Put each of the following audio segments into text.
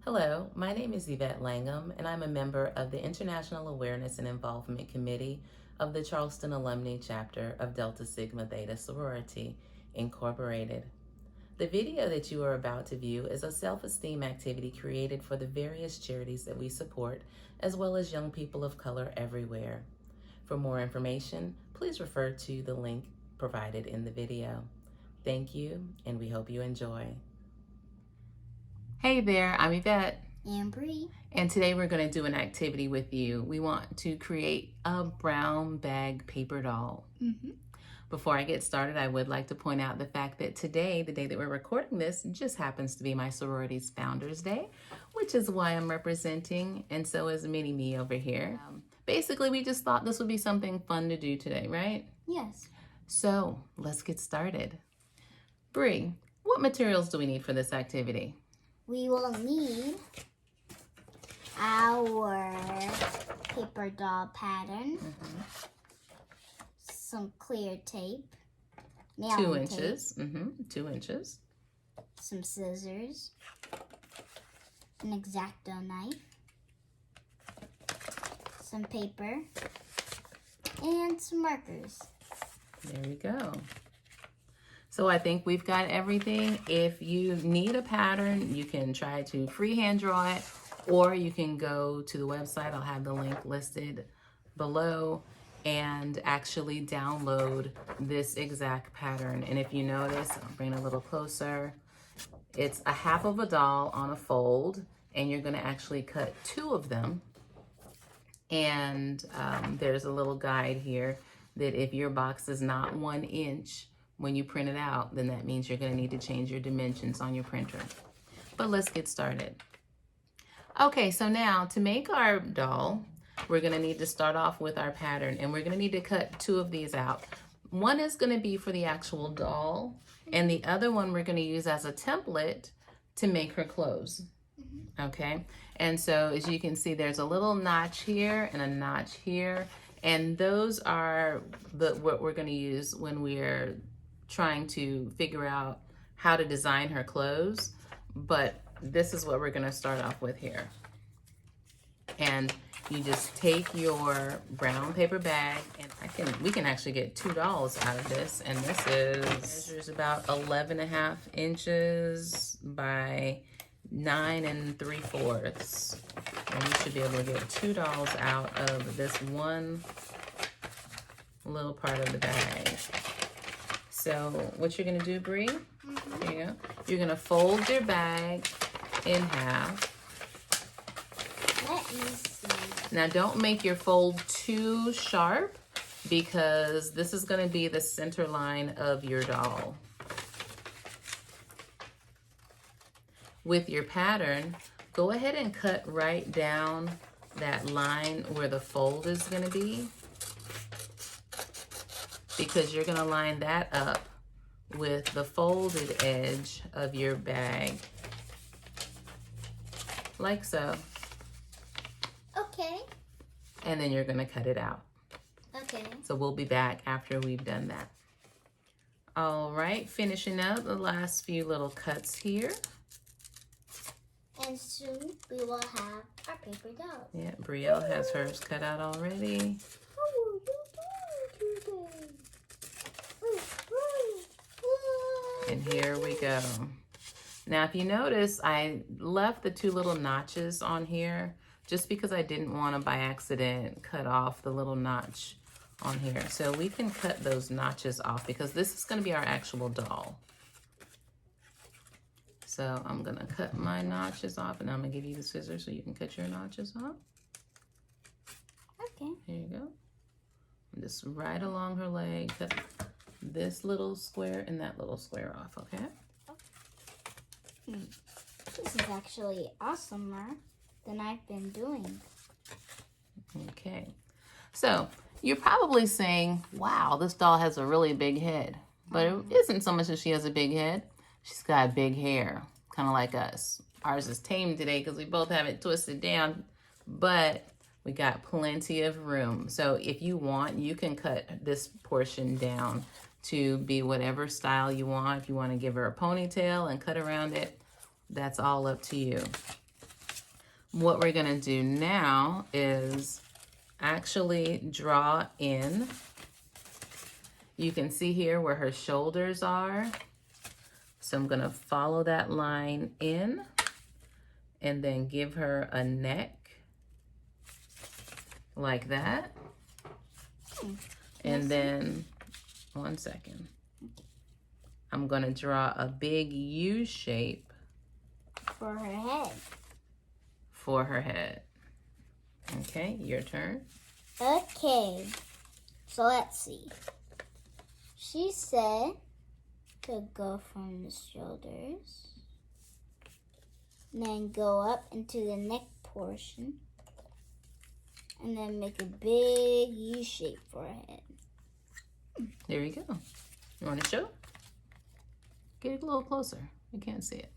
Hello, my name is Evette Langham, and I'm a member of the International Awareness and Involvement Committee of the Charleston Alumnae chapter of Delta Sigma Theta Sorority, Incorporated. The video that you are about to view is a self-esteem activity created for the various charities that we support, as well as young people of color everywhere. For more information, please refer to the link provided in the video. Thank you, and we hope you enjoy. Hey there, I'm Evette. And Bree. And today we're going to do an activity with you. We want to create a brown bag paper doll. Before I get started, I would like to point out the fact that today, the day that we're recording this, just happens to be my sorority's Founders Day, which is why I'm representing, and so is Mini-Me over here. Basically, we just thought this would be something fun to do today, right? Yes. So, let's get started. Bree, what materials do we need for this activity? We will need our paper doll pattern, some clear tape, 2 inches, 2 inches, some scissors, an X-Acto knife, some paper, and some markers. There we go. So I think we've got everything. If you need a pattern, you can try to freehand draw it, or you can go to the website. I'll have the link listed below and actually download this exact pattern. And if you notice, I'll bring it a little closer. It's a half of a doll on a fold, and you're gonna actually cut 2 of them. And there's a little guide here that if your box is not 1 inch, when you print it out, then that means you're going to need to change your dimensions on your printer. But let's get started. Okay, so now to make our doll, we're going to need to start off with our pattern, and we're going to need to cut 2 of these out. One is going to be for the actual doll, and the other one we're going to use as a template to make her clothes. Okay, and so as you can see, there's a little notch here and a notch here, and those are what we're going to use when we're trying to figure out how to design her clothes. But this is what we're going to start off with here. And you just take your brown paper bag, and we can actually get 2 dolls out of this, and this measures about 11.5 inches by 9 3/4, and you should be able to get 2 dolls out of this one little part of the bag. So what you're gonna do, Bree, here you go. You're gonna fold your bag in half. Let me see. Now don't make your fold too sharp, because this is gonna be the center line of your doll. With your pattern, go ahead and cut right down that line where the fold is gonna be, because you're gonna line that up with the folded edge of your bag, like so. Okay. And then you're gonna cut it out. Okay. So we'll be back after we've done that. All right, finishing up the last few little cuts here. And soon we will have our paper doll. Yeah, Brielle has hers cut out already. And here we go. Now, if you notice, I left the 2 little notches on here just because I didn't want to, by accident, cut off the little notch on here. So we can cut those notches off, because this is going to be our actual doll. So I'm going to cut my notches off, and I'm going to give you the scissors so you can cut your notches off. Okay. Here you go. And just right along her leg, cut this little square and that little square off, okay? This is actually awesomer than I've been doing. Okay. So you're probably saying, wow, this doll has a really big head. But it isn't so much that she has a big head. She's got big hair, kind of like us. Ours is tame today because we both have it twisted down, but we got plenty of room. So if you want, you can cut this portion down to be whatever style you want. If you want to give her a ponytail and cut around it, that's all up to you. what we're gonna do now is actually draw in. You can see here where her shoulders are. So I'm gonna follow that line in and then give her a neck like that. And then, one second. I'm gonna draw a big U shape For her head. for her head. Okay, your turn. Okay. So let's see. She said to go from the shoulders. And then go up into the neck portion. And then make a big U shape for her head. There you go. You want to show? Get it a little closer. You can't see it.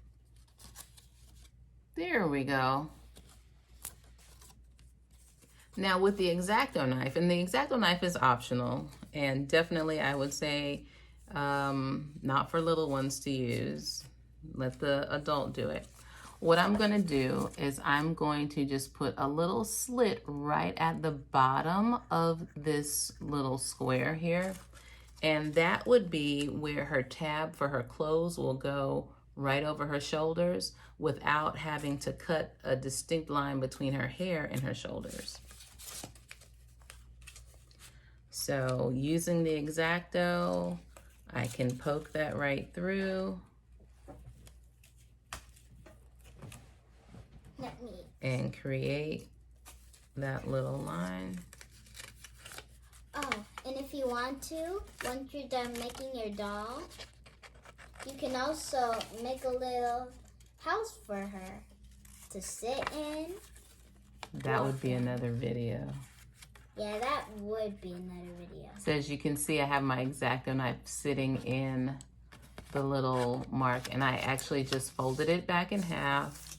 There we go. Now with the X-Acto knife, and the X-Acto knife is optional, and definitely I would say not for little ones to use. Let the adult do it. What I'm gonna do is I'm going to just put a little slit right at the bottom of this little square here. And that would be where her tab for her clothes will go right over her shoulders without having to cut a distinct line between her hair and her shoulders. So using the X-Acto, I can poke that right through. And create that little line. Oh, and if you want to, once you're done making your doll, you can also make a little house for her to sit in. That would be another video. Yeah, that would be another video. So as you can see, I have my X-Acto knife sitting in the little mark, and I actually just folded it back in half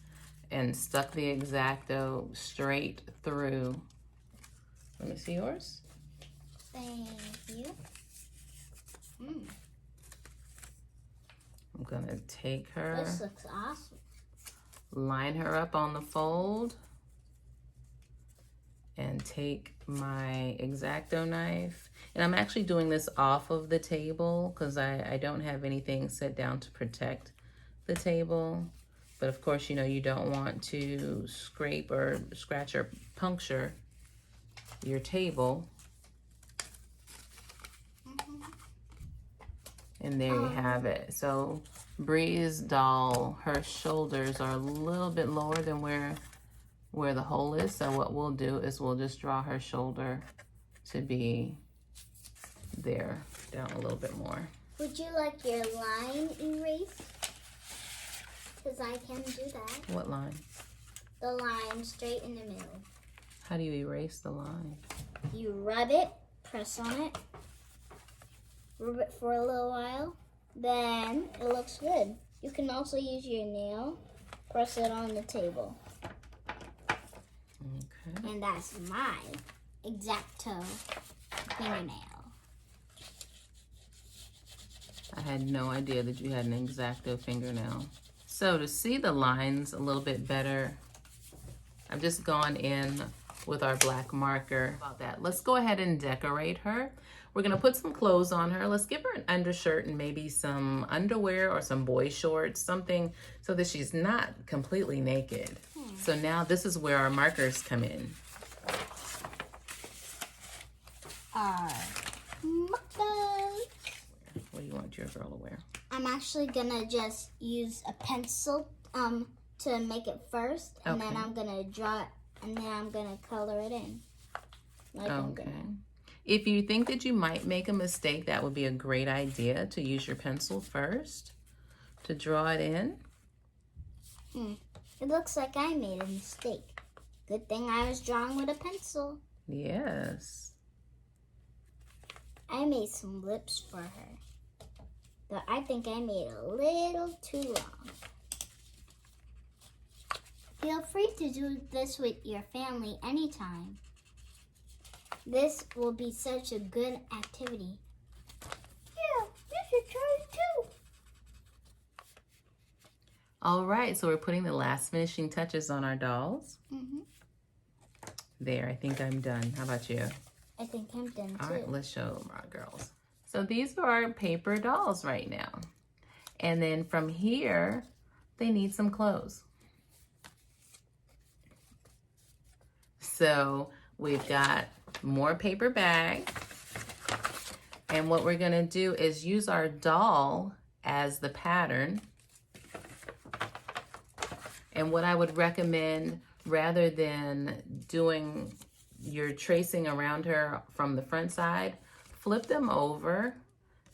and stuck the X-Acto straight through. Let me see yours. Thank you. I'm gonna take her, This looks awesome. line her up on the fold, and take my X-Acto knife. And I'm actually doing this off of the table because I don't have anything set down to protect the table. But of course, you know, you don't want to scrape or scratch or puncture your table. And there you have it. So Bree's doll, her shoulders are a little bit lower than where the hole is. So what we'll do is we'll just draw her shoulder to be there, down a little bit more. Would you like your line erased? Because I can do that. What line? The line straight in the middle. How do you erase the line? You rub it, press on it, rub it for a little while, then it looks good. You can also use your nail, press it on the table. Okay. And that's my X-Acto fingernail. I had no idea that you had an X-Acto fingernail. So to see the lines a little bit better, I've just gone in with our black marker about that. Let's go ahead and decorate her. We're gonna put some clothes on her. Let's give her an undershirt and maybe some underwear or some boy shorts, something so that she's not completely naked. So now this is where our markers come in. Our markers. What do you want your girl to wear? I'm actually gonna just use a pencil to make it first, and then I'm gonna draw it, and then I'm gonna color it in. Like Okay. If you think that you might make a mistake, that would be a great idea to use your pencil first to draw it in. It looks like I made a mistake. Good thing I was drawing with a pencil. Yes. I made some lips for her, but I think I made a little too long. Feel free to do this with your family anytime. This will be such a good activity. Yeah, you should try it too. All right, so we're putting the last finishing touches on our dolls. There, I think I'm done. How about you? I think I'm done too. All right, let's show them our girls. So these are our paper dolls right now. And then from here, they need some clothes. So we've got more paper bag. And what we're gonna do is use our doll as the pattern. And what I would recommend, rather than doing your tracing around her from the front side, flip them over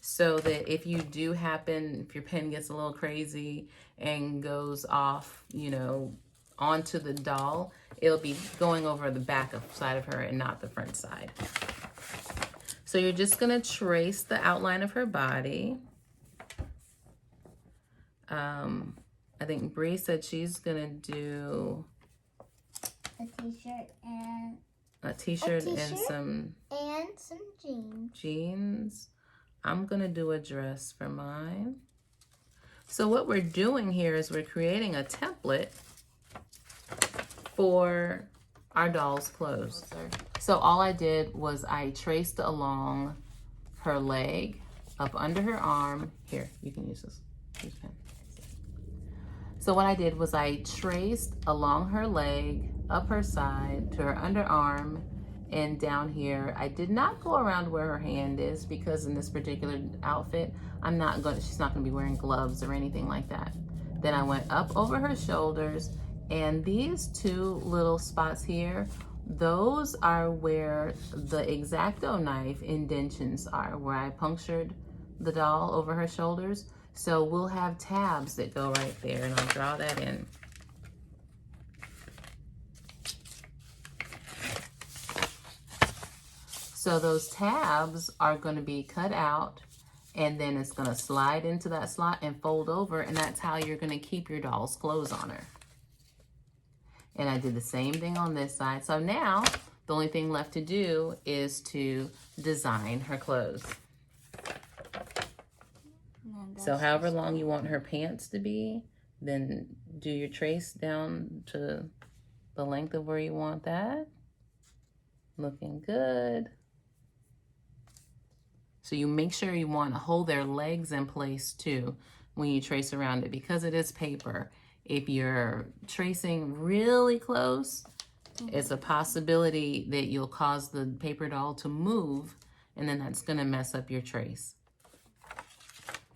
so that if you do happen, if your pen gets a little crazy and goes off, you know, onto the doll, it'll be going over the back side of her and not the front side. So you're just gonna trace the outline of her body. I think Bree said she's gonna do a t-shirt and a t-shirt and some jeans. I'm gonna do a dress for mine. So what we're doing here is we're creating a template for our doll's clothes. So all I did was I traced along her leg, up under her arm. Here, you can use this. Use pen. So what I did was I traced along her leg, up her side, to her underarm, and down here. I did not go around where her hand is because in this particular outfit, she's not gonna be wearing gloves or anything like that. Then I went up over her shoulders, and these two little spots here, those are where the X-Acto knife indentions are, where I punctured the doll over her shoulders. So we'll have tabs that go right there, and I'll draw that in. So those tabs are going to be cut out, and then it's going to slide into that slot and fold over, and that's how you're going to keep your doll's clothes on her. And I did the same thing on this side. So now the only thing left to do is to design her clothes. So however long you want her pants to be, then do your trace down to the length of where you want that. Looking good. So you make sure you want to hold their legs in place too when you trace around it, because it is paper. If you're tracing really close, it's a possibility that you'll cause the paper doll to move, and then that's going to mess up your trace.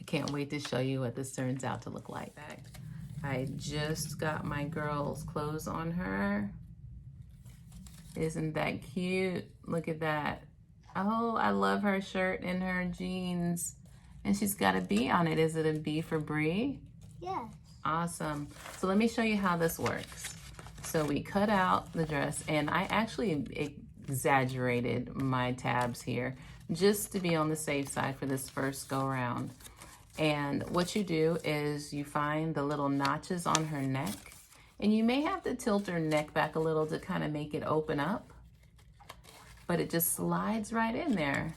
Can't wait to show you what this turns out to look like. I just got my girl's clothes on her. Isn't that cute? Look at that. Oh, I love her shirt and her jeans. And she's got a B on it. Is it a B for Bree? Yes. Awesome. So let me show you how this works. So we cut out the dress, and I actually exaggerated my tabs here just to be on the safe side for this first go around. And what you do is you find the little notches on her neck, and you may have to tilt her neck back a little to kind of make it open up, but it just slides right in there.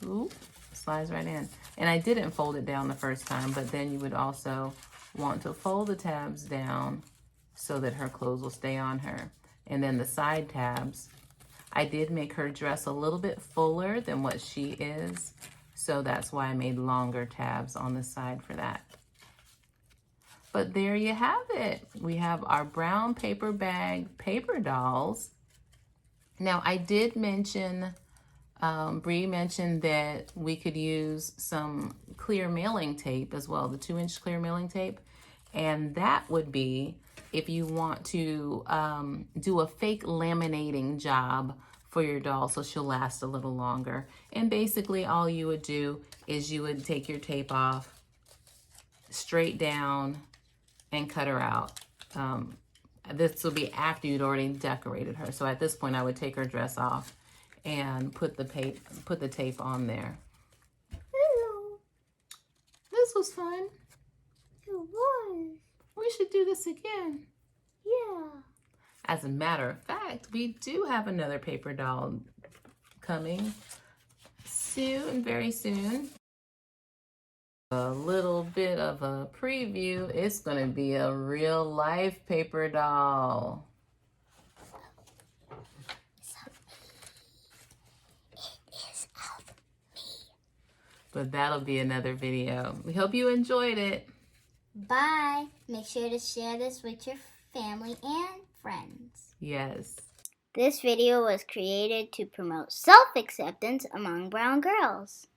Oop, slides right in. And I didn't fold it down the first time, but then you would also want to fold the tabs down so that her clothes will stay on her. And then the side tabs, I did make her dress a little bit fuller than what she is. So that's why I made longer tabs on the side for that. But there you have it. We have our brown paper bag paper dolls. Now I did mention, Bree mentioned that we could use some clear mailing tape as well, the 2-inch clear mailing tape. And that would be if you want to do a fake laminating job for your doll so she'll last a little longer. And basically all you would do is you would take your tape off straight down and cut her out. This will be after you'd already decorated her. So at this point I would take her dress off and put the tape on there. Hello. This was fun. It was. We should do this again. Yeah. As a matter of fact, we do have another paper doll coming soon, very soon. A little bit of a preview. It's going to be a real life paper doll. But that'll be another video. We hope you enjoyed it. Bye. Make sure to share this with your family and friends. Yes. This video was created to promote self-acceptance among brown girls.